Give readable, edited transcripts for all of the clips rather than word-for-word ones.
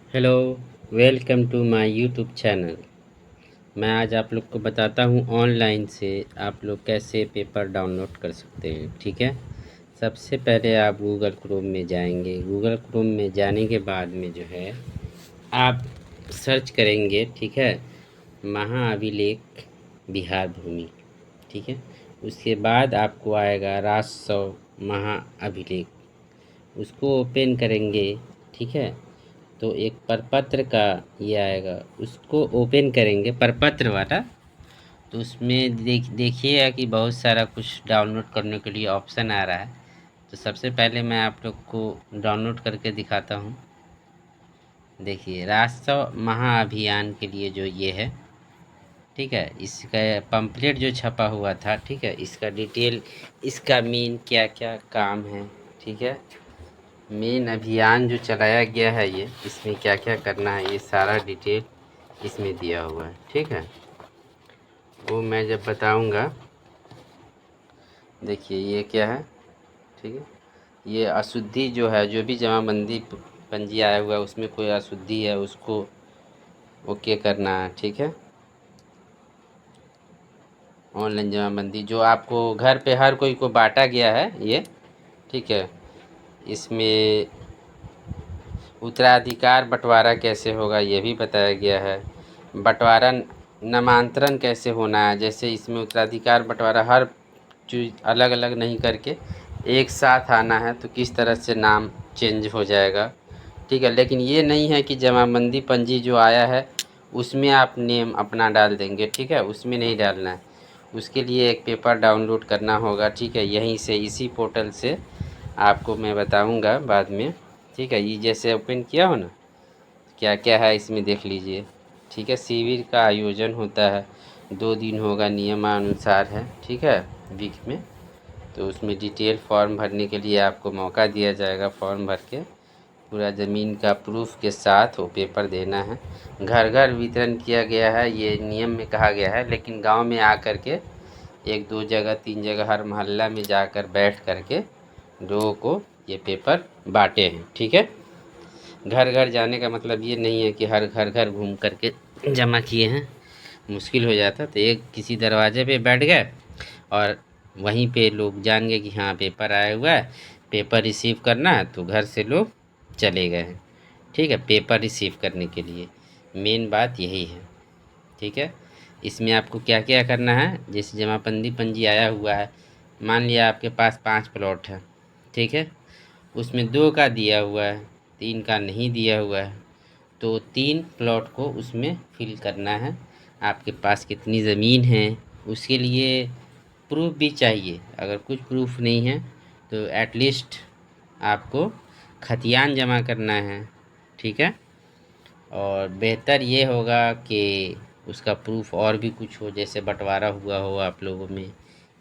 Hello, welcome to my YouTube channel. मैं आज आप लोग को बताता हूँ ऑनलाइन से आप लोग कैसे पेपर डाउनलोड कर सकते हैं। ठीक है, सबसे पहले आप गूगल क्रोम में जाएंगे। गूगल क्रोम में जाने के बाद में जो है आप सर्च करेंगे। ठीक है, महाअभिलेख बिहार भूमि। ठीक है, उसके बाद आपको आएगा राजस्व महाअभिलेख, उसको ओपन करेंगे। ठीक है, तो एक प्रपत्र का ये आएगा, उसको ओपन करेंगे प्रपत्र वाला। तो उसमें देखिएगा कि बहुत सारा कुछ डाउनलोड करने के लिए ऑप्शन आ रहा है। तो सबसे पहले मैं आप लोग को डाउनलोड करके दिखाता हूँ। देखिए, राष्ट्र महाअभियान के लिए जो ये है, ठीक है, इसका पंपलेट जो छपा हुआ था, ठीक है, इसका डिटेल, इसका मेन क्या क्या काम है, ठीक है, मेन अभियान जो चलाया गया है ये, इसमें क्या क्या करना है, ये सारा डिटेल इसमें दिया हुआ है। ठीक है, वो मैं जब बताऊंगा। देखिए ये क्या है, ठीक है, ये अशुद्धि जो है, जो भी जमाबंदी पंजी आया हुआ है उसमें कोई अशुद्धि है उसको ओके करना है। ठीक है, ऑनलाइन जमाबंदी जो आपको घर पे हर कोई को बांटा गया है ये। ठीक है, इसमें उत्तराधिकार बंटवारा कैसे होगा ये भी बताया गया है। बंटवारा नामांतरण कैसे होना है, जैसे इसमें उत्तराधिकार बंटवारा हर चीज़ अलग अलग नहीं करके एक साथ आना है तो किस तरह से नाम चेंज हो जाएगा। ठीक है, लेकिन ये नहीं है कि जमाबंदी पंजी जो आया है उसमें आप नेम अपना डाल देंगे। ठीक है, उसमें नहीं डालना है, उसके लिए एक पेपर डाउनलोड करना होगा। ठीक है, यहीं से इसी पोर्टल से आपको मैं बताऊंगा बाद में। ठीक है, ये जैसे ओपन किया हो ना, क्या क्या है इसमें देख लीजिए। ठीक है, शिविर का आयोजन होता है, 2 दिन होगा, नियमानुसार है। ठीक है, वीक में, तो उसमें डिटेल फॉर्म भरने के लिए आपको मौका दिया जाएगा। फॉर्म भर के पूरा ज़मीन का प्रूफ के साथ वो पेपर देना है। घर घर वितरण किया गया है, ये नियम में कहा गया है, लेकिन गांव में आकर के 1 2 जगह 3 जगह हर मोहल्ला में जाकर बैठ करके लोगों को ये पेपर बांटे हैं। ठीक है, घर घर जाने का मतलब ये नहीं है कि हर घर घर घूम करके जमा किए हैं, मुश्किल हो जाता। तो एक किसी दरवाजे पे बैठ गए और वहीं पे लोग जान गए कि हाँ पेपर आया हुआ है, पेपर रिसीव करना है, तो घर से लोग चले गए हैं। ठीक है, पेपर रिसीव करने के लिए मेन बात यही है। ठीक है, इसमें आपको क्या क्या करना है, जैसे जमाबंदी पंजी आया हुआ है, मान लिया आपके पास 5 प्लॉट है। ठीक है, उसमें 2 का दिया हुआ है, 3 का नहीं दिया हुआ है, तो 3 प्लॉट को उसमें फिल करना है। आपके पास कितनी ज़मीन है उसके लिए प्रूफ भी चाहिए। अगर कुछ प्रूफ नहीं है तो एटलीस्ट आपको खतियान जमा करना है। ठीक है, और बेहतर ये होगा कि उसका प्रूफ और भी कुछ हो, जैसे बंटवारा हुआ हो आप लोगों में,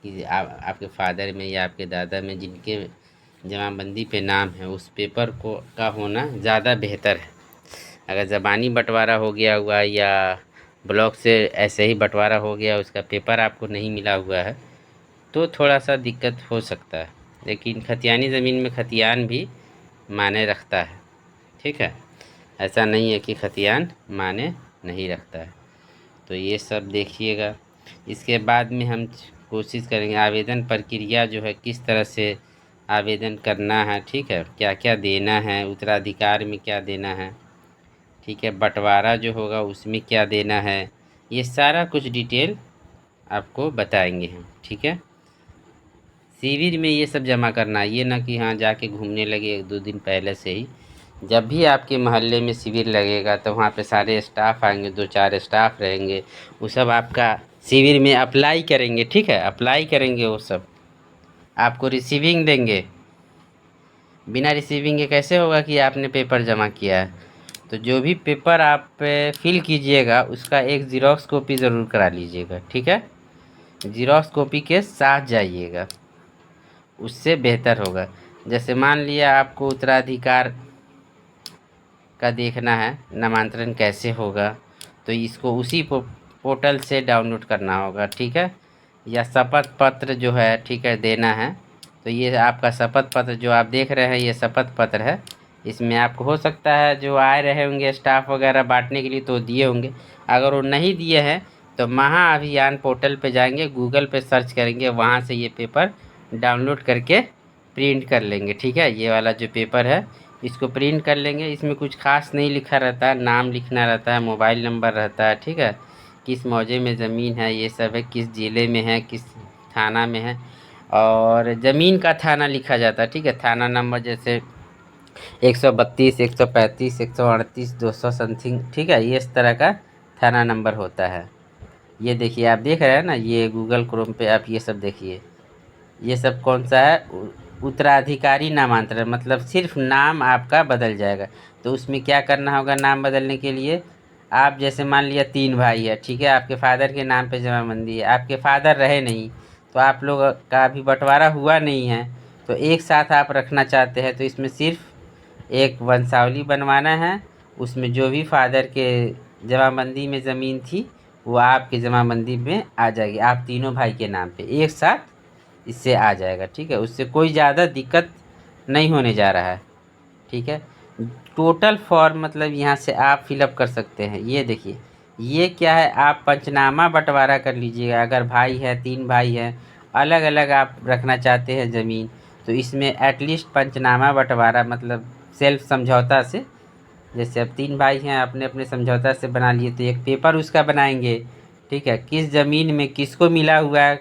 कि आपके फादर में या आपके दादा में जिनके जमाबंदी पे नाम है, उस पेपर को का होना ज़्यादा बेहतर है। अगर ज़बानी बंटवारा हो गया हुआ या ब्लॉक से ऐसे ही बंटवारा हो गया, उसका पेपर आपको नहीं मिला हुआ है, तो थोड़ा सा दिक्कत हो सकता है। लेकिन खतियानी ज़मीन में खतियान भी माने रखता है। ठीक है, ऐसा नहीं है कि खतियान माने नहीं रखता है। तो ये सब देखिएगा। इसके बाद में हम कोशिश करेंगे आवेदन प्रक्रिया जो है किस तरह से आवेदन करना है। ठीक है, क्या क्या देना है, उत्तराधिकार में क्या देना है, ठीक है, बंटवारा जो होगा उसमें क्या देना है, ये सारा कुछ डिटेल आपको बताएंगे हम। ठीक है, शिविर में ये सब जमा करना है, ये ना कि हाँ जाके घूमने लगे 1 2 दिन पहले से ही। जब भी आपके मोहल्ले में शिविर लगेगा तो वहाँ पे सारे स्टाफ आएंगे, 2 4 स्टाफ रहेंगे, वो सब आपका शिविर में अप्लाई करेंगे। ठीक है, अप्लाई करेंगे, वो सब आपको रिसीविंग देंगे। बिना रिसीविंग के कैसे होगा कि आपने पेपर जमा किया है। तो जो भी पेपर आप फिल कीजिएगा उसका एक ज़ेरॉक्स कॉपी ज़रूर करा लीजिएगा। ठीक है, ज़ेरॉक्स कॉपी के साथ जाइएगा, उससे बेहतर होगा। जैसे मान लिया आपको उत्तराधिकार का देखना है, नामांतरण कैसे होगा, तो इसको उसी पोर्टल से डाउनलोड करना होगा। ठीक है, या शपथ पत्र जो है, ठीक है, देना है। तो ये आपका शपथ पत्र जो आप देख रहे हैं, ये शपथ पत्र है, इसमें आपको हो सकता है जो आए रहे होंगे स्टाफ वगैरह बांटने के लिए तो दिए होंगे। अगर वो नहीं दिए हैं तो महाअभियान पोर्टल पे जाएंगे, गूगल पे सर्च करेंगे, वहाँ से ये पेपर डाउनलोड करके प्रिंट कर लेंगे। ठीक है, ये वाला जो पेपर है इसको प्रिंट कर लेंगे। इसमें कुछ खास नहीं लिखा रहता है, नाम लिखना रहता है, मोबाइल नंबर रहता है। ठीक है, किस मौजे में ज़मीन है ये सब है, किस ज़िले में है, किस थाना में है, और ज़मीन का थाना लिखा जाता है। ठीक है, थाना नंबर जैसे 132, 135, 138, 200 समथिंग। ठीक है, ये इस तरह का थाना नंबर होता है। ये देखिए आप देख रहे हैं ना, ये गूगल क्रोम पे आप ये सब देखिए, ये सब कौन सा है, उत्तराधिकारी नामांतरण, मतलब सिर्फ नाम आपका बदल जाएगा। तो उसमें क्या करना होगा नाम बदलने के लिए, आप जैसे मान लिया 3 भाई है, ठीक है, आपके फादर के नाम पे जमाबंदी है, आपके फादर रहे नहीं तो आप लोग का अभी बंटवारा हुआ नहीं है, तो एक साथ आप रखना चाहते हैं, तो इसमें सिर्फ एक वंशावली बनवाना है। उसमें जो भी फादर के जमाबंदी में ज़मीन थी वो आपकी जमाबंदी में आ जाएगी, आप तीनों भाई के नाम पे एक साथ इससे आ जाएगा। ठीक है, उससे कोई ज़्यादा दिक्कत नहीं होने जा रहा है। ठीक है, टोटल फॉर्म मतलब यहाँ से आप फिलअप कर सकते हैं। ये देखिए, ये क्या है, आप पंचनामा बंटवारा कर लीजिएगा। अगर भाई है, 3 भाई हैं, अलग अलग आप रखना चाहते हैं ज़मीन, तो इसमें एटलीस्ट पंचनामा बंटवारा मतलब सेल्फ समझौता से, जैसे अब 3 भाई हैं अपने अपने समझौता से बना लिए, तो एक पेपर उसका बनाएंगे। ठीक है, किस ज़मीन में किसको मिला हुआ है,